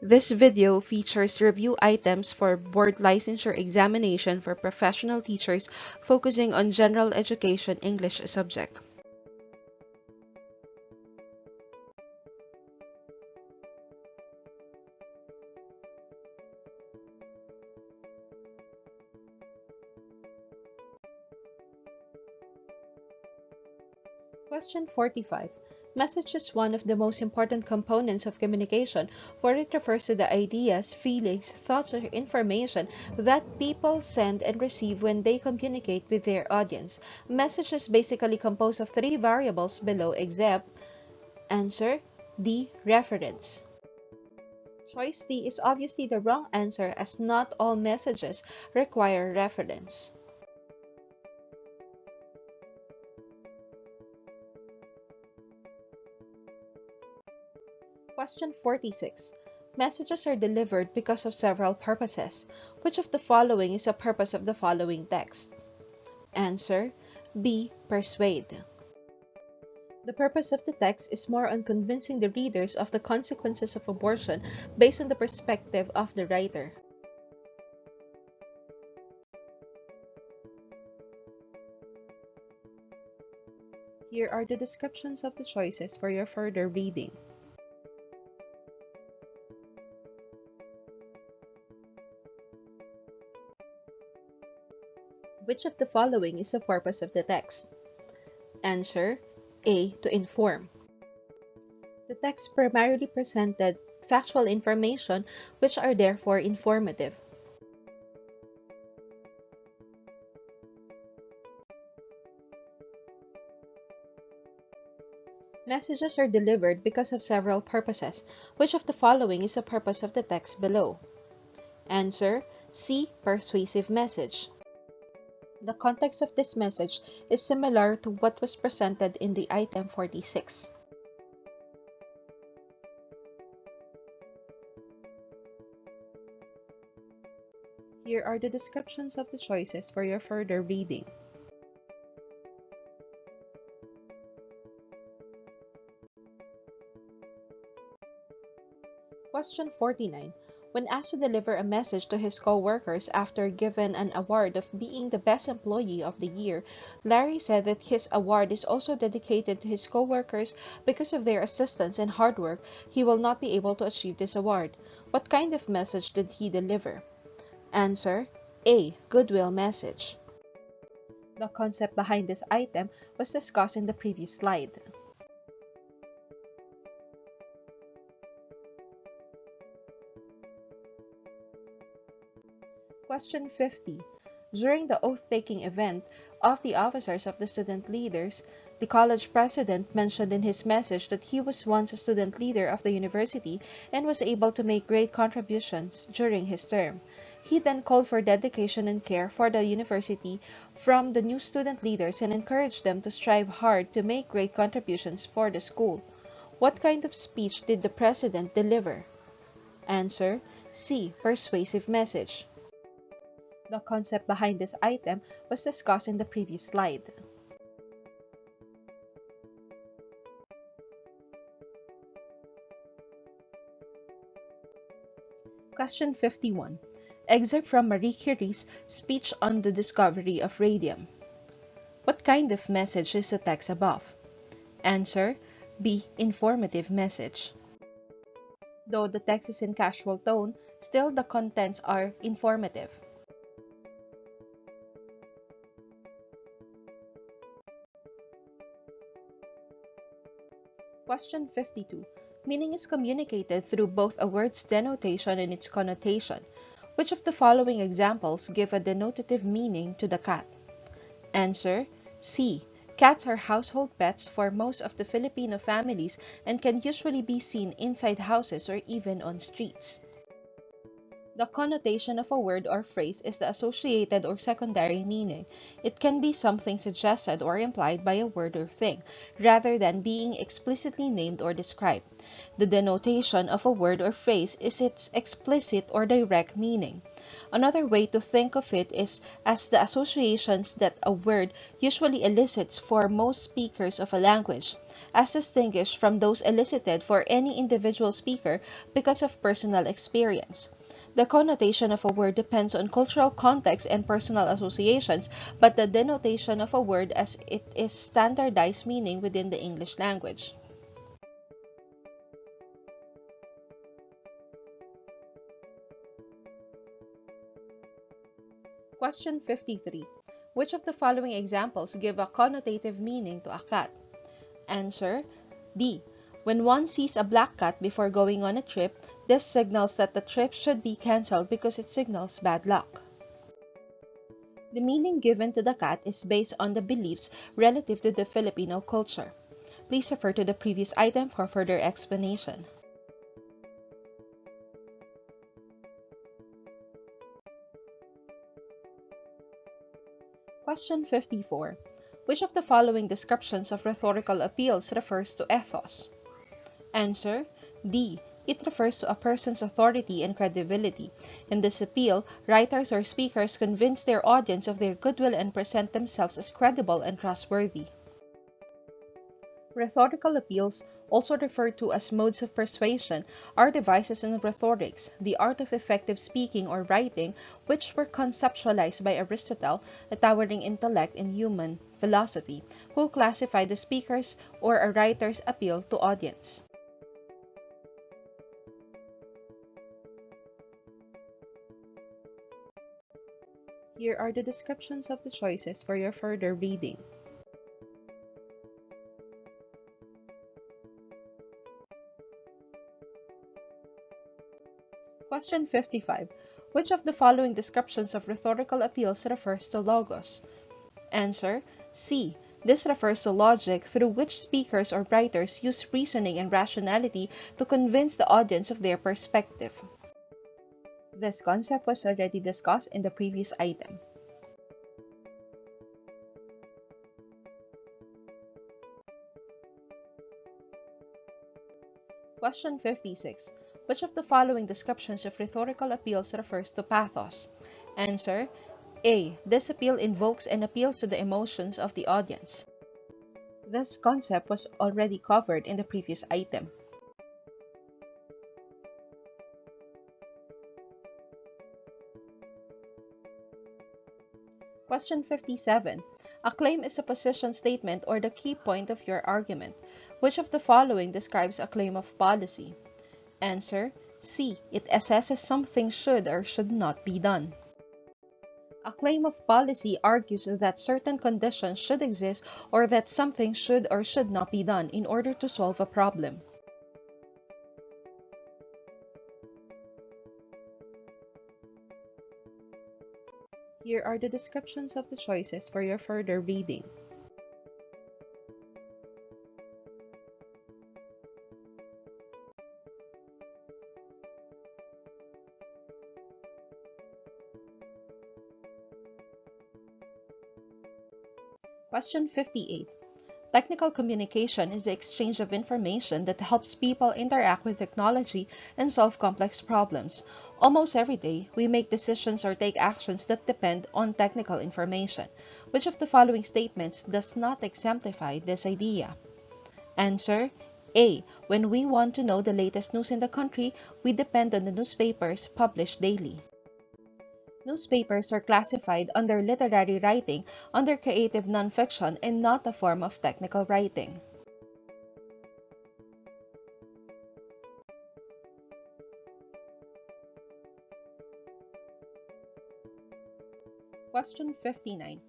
This video features review items for board licensure examination for professional teachers focusing on general education English subject. Question 45. Message is one of the most important components of communication, for it refers to the ideas, feelings, thoughts, or information that people send and receive when they communicate with their audience. Message is basically composed of three variables below except answer, D, reference. Choice D is obviously the wrong answer as not all messages require reference. Question 46. Messages are delivered because of several purposes. Which of the following is a purpose of the following text? Answer B. Persuade. The purpose of the text is more on convincing the readers of the consequences of abortion based on the perspective of the writer. Here are the descriptions of the choices for your further reading. Which of the following is the purpose of the text? Answer A. To inform. The text primarily presented factual information which are therefore informative. Messages are delivered because of several purposes. Which of the following is the purpose of the text below? Answer C. Persuasive message. The context of this message is similar to what was presented in the item 46. Here are the descriptions of the choices for your further reading. Question 49. When asked to deliver a message to his co-workers after given an award of being the best employee of the year, Larry said that his award is also dedicated to his co-workers because of their assistance and hard work. He will not be able to achieve this award. What kind of message did he deliver? Answer A. Goodwill message. The concept behind this item was discussed in the previous slide. Question 50. During the oath-taking event of the officers of the student leaders, the college president mentioned in his message that he was once a student leader of the university and was able to make great contributions during his term. He then called for dedication and care for the university from the new student leaders and encouraged them to strive hard to make great contributions for the school. What kind of speech did the president deliver? Answer C. Persuasive message. The concept behind this item was discussed in the previous slide. Question 51. Excerpt from Marie Curie's speech on the discovery of radium. What kind of message is the text above? Answer B. Informative message. Though the text is in casual tone, still the contents are informative. Question 52. Meaning is communicated through both a word's denotation and its connotation. Which of the following examples give a denotative meaning to the cat? Answer C. Cats are household pets for most of the Filipino families and can usually be seen inside houses or even on streets. The connotation of a word or phrase is the associated or secondary meaning. It can be something suggested or implied by a word or thing, rather than being explicitly named or described. The denotation of a word or phrase is its explicit or direct meaning. Another way to think of it is as the associations that a word usually elicits for most speakers of a language, as distinguished from those elicited for any individual speaker because of personal experience. The connotation of a word depends on cultural context and personal associations, but the denotation of a word as it is standardized meaning within the English language. Question 53. Which of the following examples give a connotative meaning to a cat? Answer: D. When one sees a black cat before going on a trip, this signals that the trip should be cancelled because it signals bad luck. The meaning given to the cat is based on the beliefs relative to the Filipino culture. Please refer to the previous item for further explanation. Question 54. Which of the following descriptions of rhetorical appeals refers to ethos? Answer: D. It refers to a person's authority and credibility. In this appeal, writers or speakers convince their audience of their goodwill and present themselves as credible and trustworthy. Rhetorical appeals, also referred to as modes of persuasion, are devices in rhetorics, the art of effective speaking or writing, which were conceptualized by Aristotle, a towering intellect in human philosophy, who classified the speaker's or a writer's appeal to audience. Here are the descriptions of the choices for your further reading. Question 55. Which of the following descriptions of rhetorical appeals refers to logos? Answer: C. This refers to logic through which speakers or writers use reasoning and rationality to convince the audience of their perspective. This concept was already discussed in the previous item. Question 56. Which of the following descriptions of rhetorical appeals refers to pathos? Answer: A. This appeal invokes and appeals to the emotions of the audience. This concept was already covered in the previous item. Question 57. A claim is a position statement or the key point of your argument. Which of the following describes a claim of policy? Answer: C. It assesses something should or should not be done. A claim of policy argues that certain conditions should exist or that something should or should not be done in order to solve a problem. Here are the descriptions of the choices for your further reading. Question 58. Technical communication is the exchange of information that helps people interact with technology and solve complex problems. Almost every day, we make decisions or take actions that depend on technical information. Which of the following statements does not exemplify this idea? Answer: A. When we want to know the latest news in the country, we depend on the newspapers published daily. Newspapers are classified under literary writing, under creative nonfiction, and not a form of technical writing. Question 59.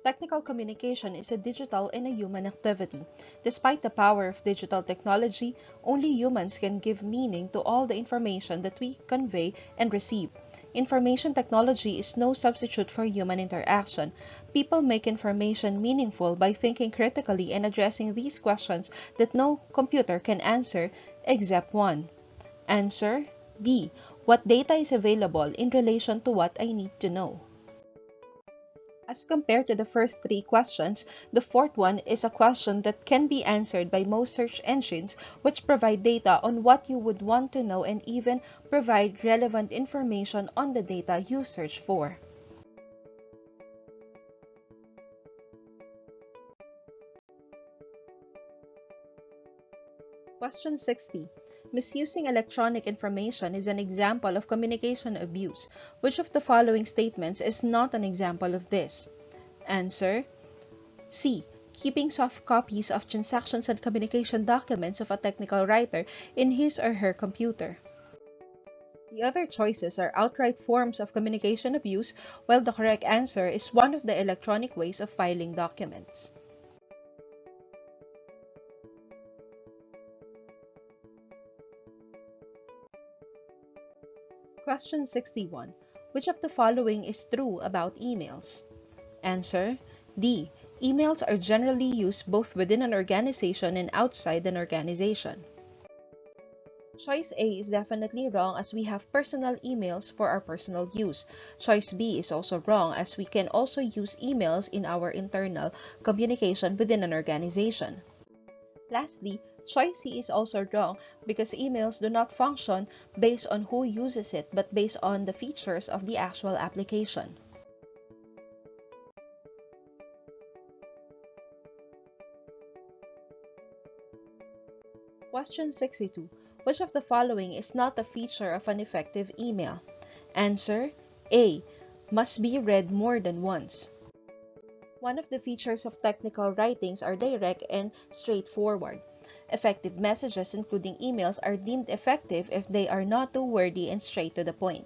Technical communication is a digital and a human activity. Despite the power of digital technology, only humans can give meaning to all the information that we convey and receive. Information technology is no substitute for human interaction. People make information meaningful by thinking critically and addressing these questions that no computer can answer except one. Answer: D. What data is available in relation to what I need to know? As compared to the first three questions, the fourth one is a question that can be answered by most search engines, which provide data on what you would want to know and even provide relevant information on the data you search for. Question 60. Misusing electronic information is an example of communication abuse. Which of the following statements is not an example of this? Answer: C. Keeping soft copies of transactions and communication documents of a technical writer in his or her computer. The other choices are outright forms of communication abuse, while the correct answer is one of the electronic ways of filing documents. Question 61. Which of the following is true about emails? Answer: D. Emails are generally used both within an organization and outside an organization. Choice A is definitely wrong as we have personal emails for our personal use. Choice B is also wrong as we can also use emails in our internal communication within an organization. Lastly, choice C is also wrong because emails do not function based on who uses it but based on the features of the actual application. Question 62. Which of the following is not a feature of an effective email? Answer: A. Must be read more than once. One of the features of technical writings are direct and straightforward. Effective messages, including emails, are deemed effective if they are not too wordy and straight to the point.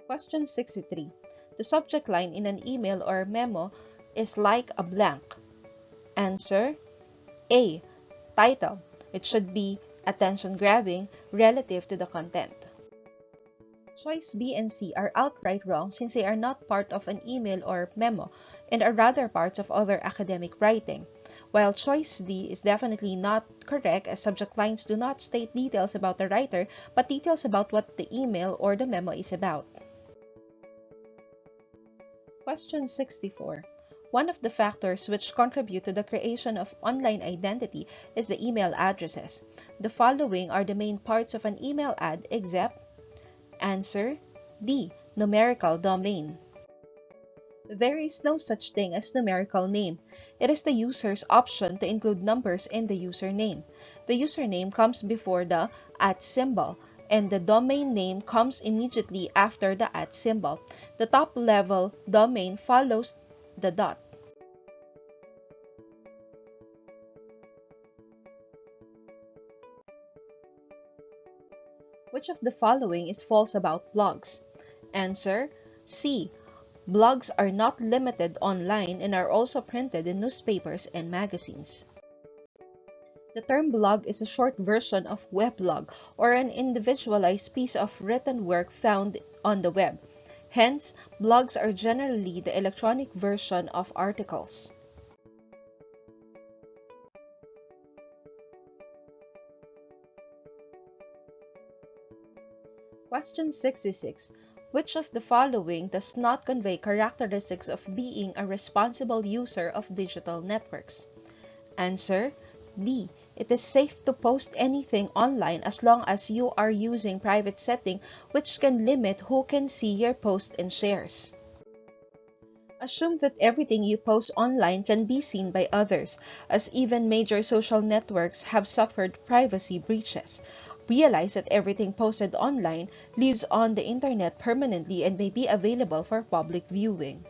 Question 63. The subject line in an email or memo is like a blank. Answer: A. Title. It should be attention-grabbing relative to the content. Choice B and C are outright wrong since they are not part of an email or memo and are rather parts of other academic writing, while choice D is definitely not correct as subject lines do not state details about the writer but details about what the email or the memo is about. Question 64. One of the factors which contribute to the creation of online identity is the email addresses. The following are the main parts of an email ad except. Answer: D. Numerical domain. There is no such thing as numerical name. It is the user's option to include numbers in the username. The username comes before the @ symbol, and the domain name comes immediately after the @ symbol. The top-level domain follows the dot. Which of the following is false about blogs? Answer: C. Blogs are not limited online and are also printed in newspapers and magazines. The term blog is a short version of weblog, or an individualized piece of written work found on the web. Hence, blogs are generally the electronic version of articles. Question 66. Which of the following does not convey characteristics of being a responsible user of digital networks? Answer: D. It is safe to post anything online as long as you are using private setting which can limit who can see your post and shares. Assume that everything you post online can be seen by others, as even major social networks have suffered privacy breaches. Realize that everything posted online lives on the internet permanently and may be available for public viewing.